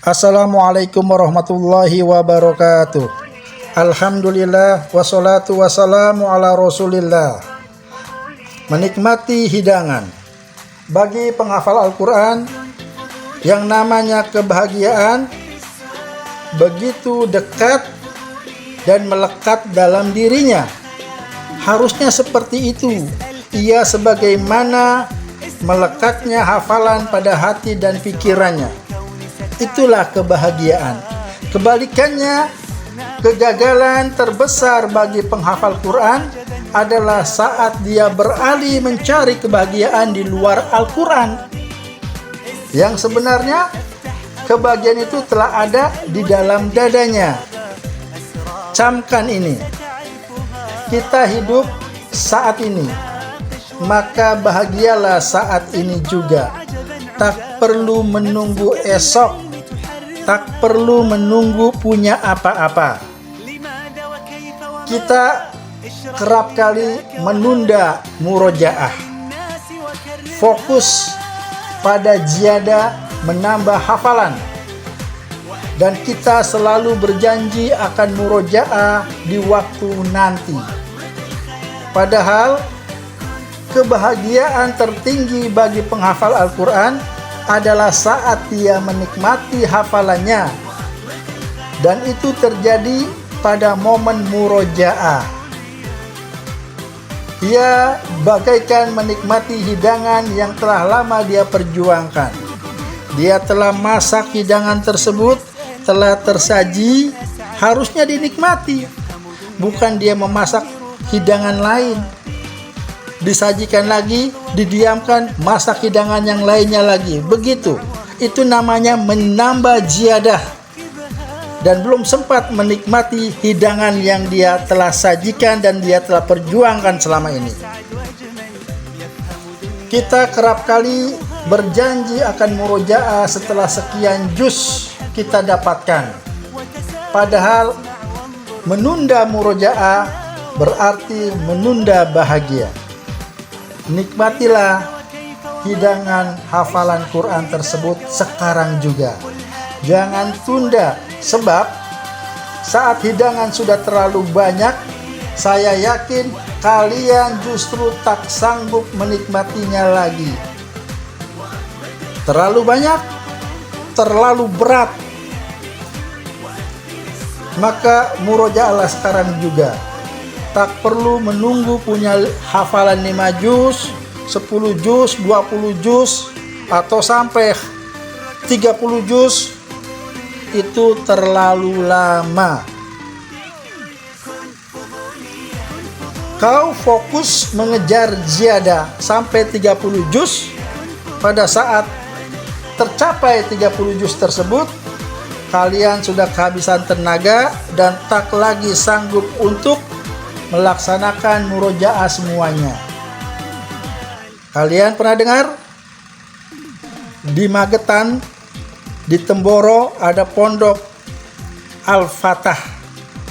Assalamualaikum warahmatullahi wabarakatuh. Alhamdulillah wassalatu wassalamu ala rasulillah. Menikmati hidangan. Bagi penghafal Al-Quran, yang namanya kebahagiaan begitu dekat dan melekat dalam dirinya. Harusnya seperti itu. Ia sebagaimana melekatnya hafalan pada hati dan pikirannya. Itulah kebahagiaan. Kebalikannya, kegagalan terbesar bagi penghafal Quran adalah saat dia beralih mencari kebahagiaan di luar Al-Quran. Yang sebenarnya kebahagiaan itu telah ada di dalam dadanya. Camkan ini. Kita hidup saat ini, maka bahagialah saat ini juga. Tak perlu menunggu esok. Tak perlu menunggu punya apa-apa. Kita kerap kali menunda murojaah. Fokus pada ziyadah menambah hafalan. Dan kita selalu berjanji akan murojaah di waktu nanti. Padahal kebahagiaan tertinggi bagi penghafal Al-Quran adalah saat dia menikmati hafalannya, dan itu terjadi pada momen murojaah. Ia bagaikan menikmati hidangan yang telah lama dia perjuangkan. Dia telah masak hidangan tersebut, telah tersaji, harusnya dinikmati. Bukan dia memasak hidangan lain, disajikan lagi, didiamkan, masak hidangan yang lainnya lagi. Begitu. Itu namanya menambah ziyadah. Dan belum sempat menikmati hidangan yang dia telah sajikan dan dia telah perjuangkan selama ini. Kita kerap kali berjanji akan murojaah setelah sekian juz kita dapatkan. Padahal menunda murojaah berarti menunda bahagia. Nikmatilah hidangan hafalan Quran tersebut sekarang juga. Jangan tunda, sebab saat hidangan sudah terlalu banyak, saya yakin kalian justru tak sanggup menikmatinya lagi. Terlalu banyak, terlalu berat. Maka murojaahlah sekarang juga. Tak perlu menunggu punya hafalan 5 juz, 10 juz, 20 juz, atau sampai 30 juz. Itu terlalu lama. Kau fokus mengejar ziyadah sampai 30 juz. Pada saat tercapai 30 juz tersebut, kalian sudah kehabisan tenaga dan tak lagi sanggup untuk melaksanakan murojaah semuanya. Kalian pernah dengar? Di Magetan, di Temboro ada pondok Al-Fatah,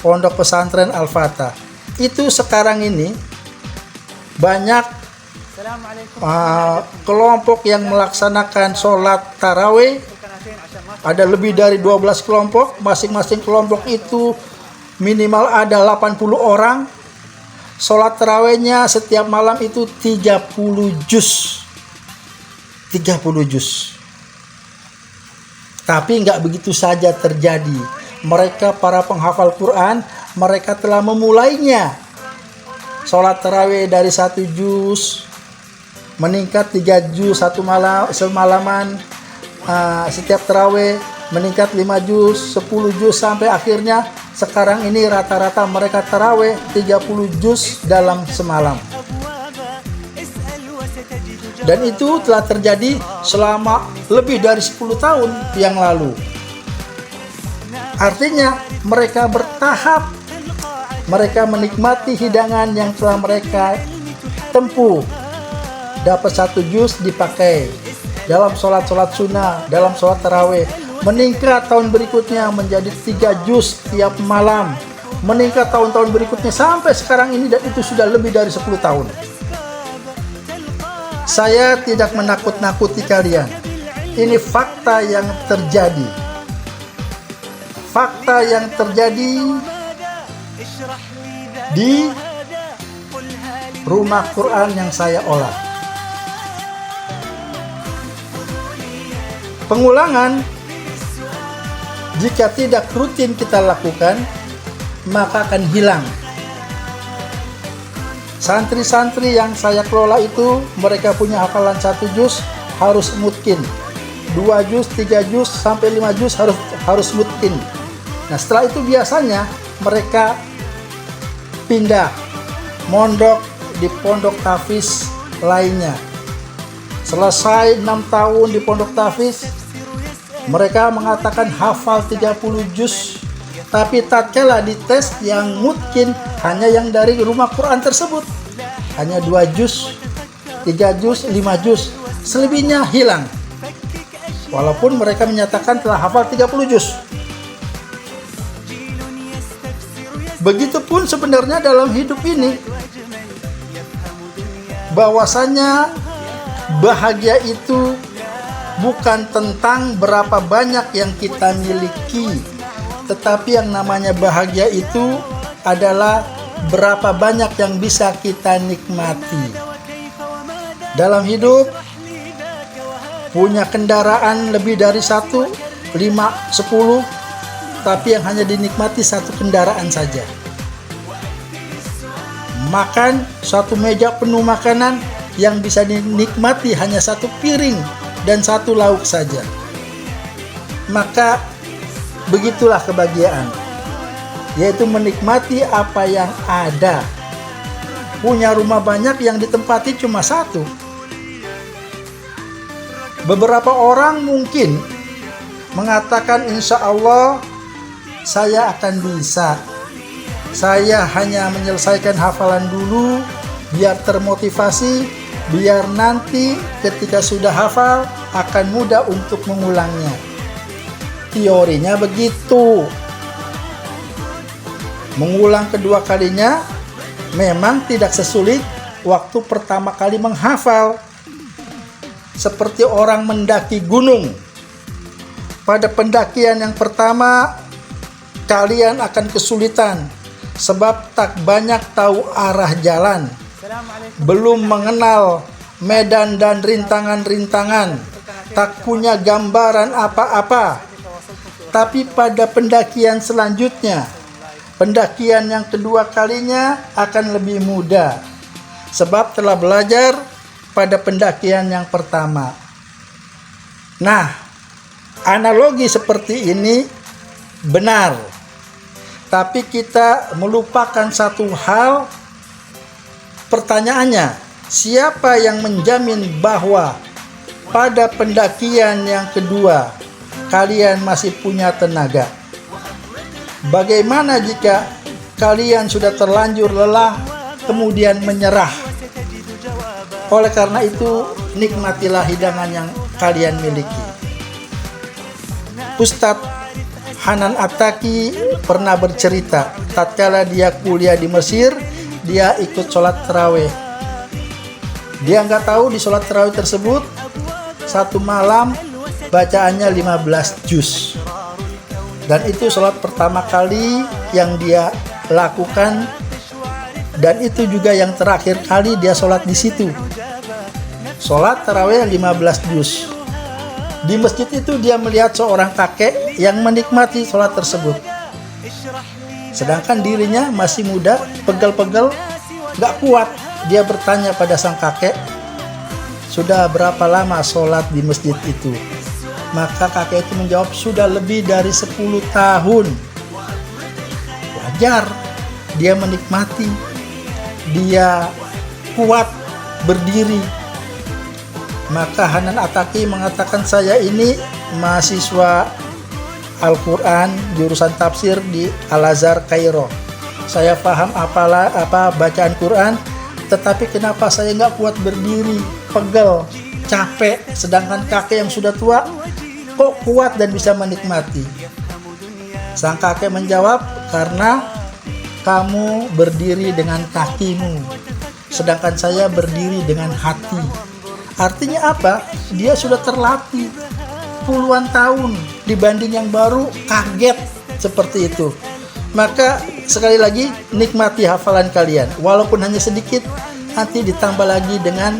pondok pesantren Al-Fatah. Itu sekarang ini banyak kelompok yang melaksanakan sholat tarawih. Ada lebih dari 12 kelompok. Masing-masing kelompok itu minimal ada 80 orang. Sholat tarawihnya setiap malam itu 30 juz. 30 juz. Tapi nggak begitu saja terjadi. Mereka para penghafal Quran, mereka telah memulainya. Sholat tarawih dari 1 juz, meningkat 3 juz semalaman. Setiap tarawih meningkat 5 juz, 10 juz, sampai akhirnya sekarang ini rata-rata mereka tarawih 30 juz dalam semalam. Dan itu telah terjadi selama lebih dari 10 tahun yang lalu. Artinya mereka bertahap. Mereka menikmati hidangan yang telah mereka tempuh. Dapat 1 juz dipakai dalam sholat-sholat sunnah, dalam sholat tarawih. Meningkat tahun berikutnya menjadi 3 juz tiap malam. Meningkat tahun-tahun berikutnya sampai sekarang ini, dan itu sudah lebih dari 10 tahun. Saya tidak menakut-nakuti kalian. Ini fakta yang terjadi. fakta yang terjadi di rumah Quran yang saya olah. Pengulangan jika tidak rutin kita lakukan, maka akan hilang. Santri-santri yang saya kelola itu, mereka punya hafalan 1 juz harus mutkin, 2 juz, 3 juz, sampai 5 juz harus mutkin. Nah, setelah itu biasanya mereka pindah mondok di pondok tahfiz lainnya. Selesai 6 tahun di pondok tahfiz, mereka mengatakan hafal 30 juz. Tapi tatkala dites, yang mutkin hanya yang dari rumah Quran tersebut, hanya 2 juz, 3 juz, 5 juz, selebihnya hilang. Walaupun mereka menyatakan telah hafal 30 juz. Begitupun sebenarnya dalam hidup ini, bahwasanya bahagia itu bukan tentang berapa banyak yang kita miliki, tetapi yang namanya bahagia itu adalah berapa banyak yang bisa kita nikmati. Dalam hidup, punya kendaraan lebih dari 1, 5, 10, tapi yang hanya dinikmati 1 kendaraan saja. Makan 1 meja penuh makanan, yang bisa dinikmati hanya 1 piring dan 1 lauk saja. Maka begitulah kebahagiaan, yaitu menikmati apa yang ada. Punya rumah banyak, yang ditempati cuma 1. Beberapa orang mungkin mengatakan, insya Allah saya akan bisa. Saya hanya menyelesaikan hafalan dulu, biar termotivasi, biar nanti ketika sudah hafal akan mudah untuk mengulangnya. Teorinya begitu. Mengulang kedua kalinya memang tidak sesulit waktu pertama kali menghafal. Seperti orang mendaki gunung. Pada pendakian yang pertama, kalian akan kesulitan sebab tak banyak tahu arah jalan, belum mengenal medan dan rintangan-rintangan, tak punya gambaran apa-apa. Tapi pada pendakian selanjutnya, pendakian yang kedua kalinya akan lebih mudah, sebab telah belajar pada pendakian yang pertama. Nah, analogi seperti ini benar, tapi kita melupakan satu hal. Pertanyaannya, siapa yang menjamin bahwa pada pendakian yang kedua kalian masih punya tenaga? Bagaimana jika kalian sudah terlanjur lelah kemudian menyerah? Oleh karena itu, nikmatilah hidangan yang kalian miliki. Ustadz Hanan Attaqi pernah bercerita, tatkala dia kuliah di Mesir, dia ikut sholat tarawih. Dia nggak tahu di sholat tarawih tersebut, satu malam bacaannya 15 juz. Dan itu sholat pertama kali yang dia lakukan, dan itu juga yang terakhir kali dia sholat di situ. Sholat tarawih 15 juz. Di masjid itu dia melihat seorang kakek yang menikmati sholat tersebut. Sedangkan dirinya masih muda, pegel-pegel, gak kuat. Dia bertanya pada sang kakek, sudah berapa lama sholat di masjid itu? Maka kakek itu menjawab, sudah lebih dari 10 tahun. Wajar, dia menikmati, dia kuat berdiri. Maka Hanan Attaqi mengatakan, saya ini mahasiswa Al-Quran jurusan tafsir di Al-Azhar Kairo. Saya paham apa bacaan Quran, tetapi kenapa saya nggak kuat berdiri, pegel, capek, sedangkan kakek yang sudah tua kok kuat dan bisa menikmati? Sang kakek menjawab, karena kamu berdiri dengan kakimu, sedangkan saya berdiri dengan hati. Artinya apa? Dia sudah terlatih puluhan tahun, dibanding yang baru kaget seperti itu. Maka sekali lagi, nikmati hafalan kalian, walaupun hanya sedikit. Nanti ditambah lagi dengan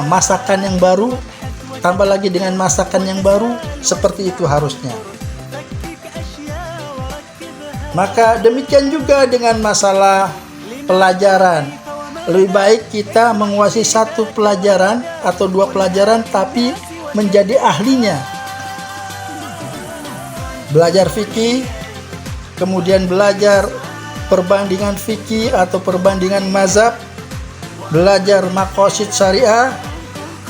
masakan yang baru, tambah lagi dengan masakan yang baru, seperti itu harusnya. Maka demikian juga dengan masalah pelajaran. Lebih baik kita menguasai satu pelajaran atau dua pelajaran, tapi menjadi ahlinya. Belajar fikih, kemudian belajar perbandingan fikih atau perbandingan mazhab, belajar maqasid syariah,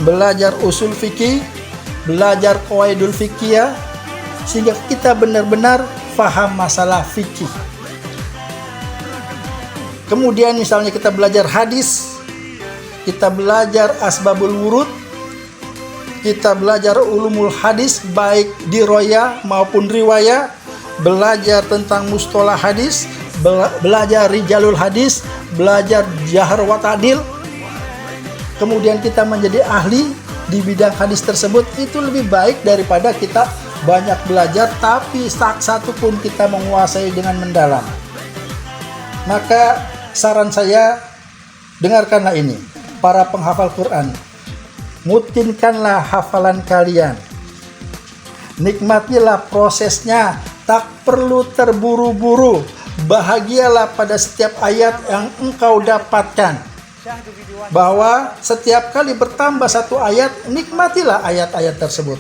belajar usul fikih, belajar qawaidul fikih, sehingga kita benar-benar paham masalah fikih. Kemudian misalnya kita belajar hadis, kita belajar asbabul wurud, kita belajar ulumul hadis baik diroya maupun riwayah, belajar tentang mustalah hadis, belajar rijalul hadis, belajar jahr wa ta'dil. Kemudian kita menjadi ahli di bidang hadis tersebut, itu lebih baik daripada kita banyak belajar tapi satu pun kita menguasai dengan mendalam. Maka saran saya, dengarkanlah ini, para penghafal Quran, mutinkanlah hafalan kalian, nikmatilah prosesnya, tak perlu terburu-buru, bahagialah pada setiap ayat yang engkau dapatkan. Bahwa setiap kali bertambah satu ayat, nikmatilah ayat-ayat tersebut.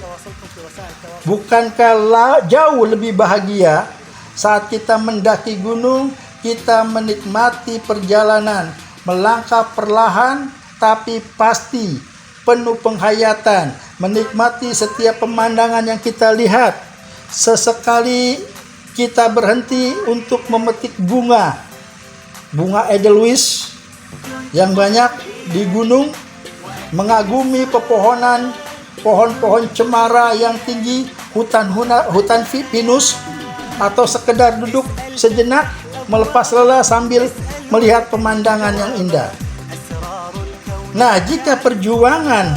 Bukankah jauh lebih bahagia saat kita mendaki gunung, kita menikmati perjalanan, melangkah perlahan tapi pasti, penuh penghayatan, menikmati setiap pemandangan yang kita lihat. Sesekali kita berhenti untuk memetik bunga edelweiss yang banyak di gunung, mengagumi pepohonan, pohon-pohon cemara yang tinggi, hutan pinus, atau sekedar duduk sejenak melepas lelah sambil melihat pemandangan yang indah. Nah, jika perjuangan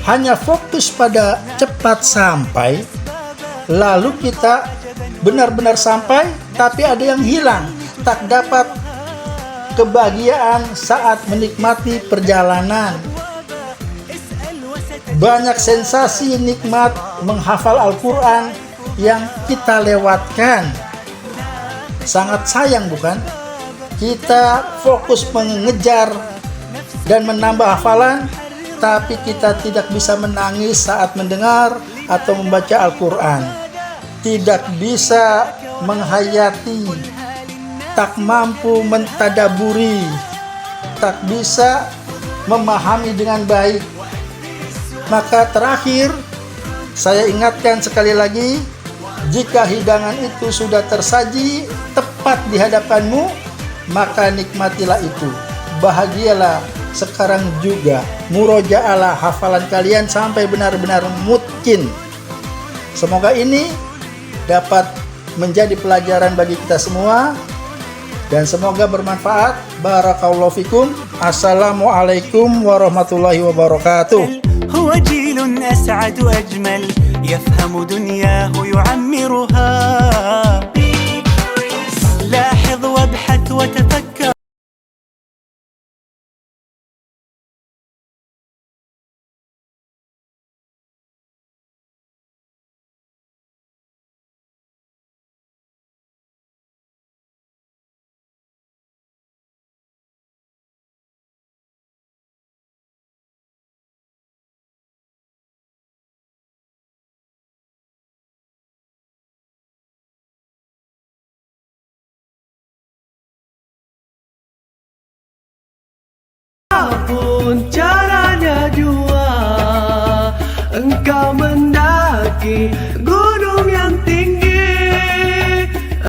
hanya fokus pada cepat sampai, lalu kita benar-benar sampai tapi ada yang hilang, tak dapat kebahagiaan saat menikmati perjalanan. Banyak sensasi nikmat menghafal Al-Quran yang kita lewatkan. Sangat sayang, bukan? Kita fokus mengejar dan menambah hafalan, tapi kita tidak bisa menangis saat mendengar atau membaca Al-Quran. Tidak bisa menghayati, tak mampu mentadaburi, tak bisa memahami dengan baik. Maka terakhir, saya ingatkan sekali lagi, jika hidangan itu sudah tersaji tepat di hadapanmu, maka nikmatilah itu. Bahagialah sekarang juga. Muroja'alah hafalan kalian sampai benar-benar mutkin. Semoga ini dapat menjadi pelajaran bagi kita semua dan semoga bermanfaat. Barakallahu fikum. Assalamualaikum warahmatullahi wabarakatuh. هو جيل أسعد أجمل يفهم دنياه يعمرها لاحظ وابحث وتفكر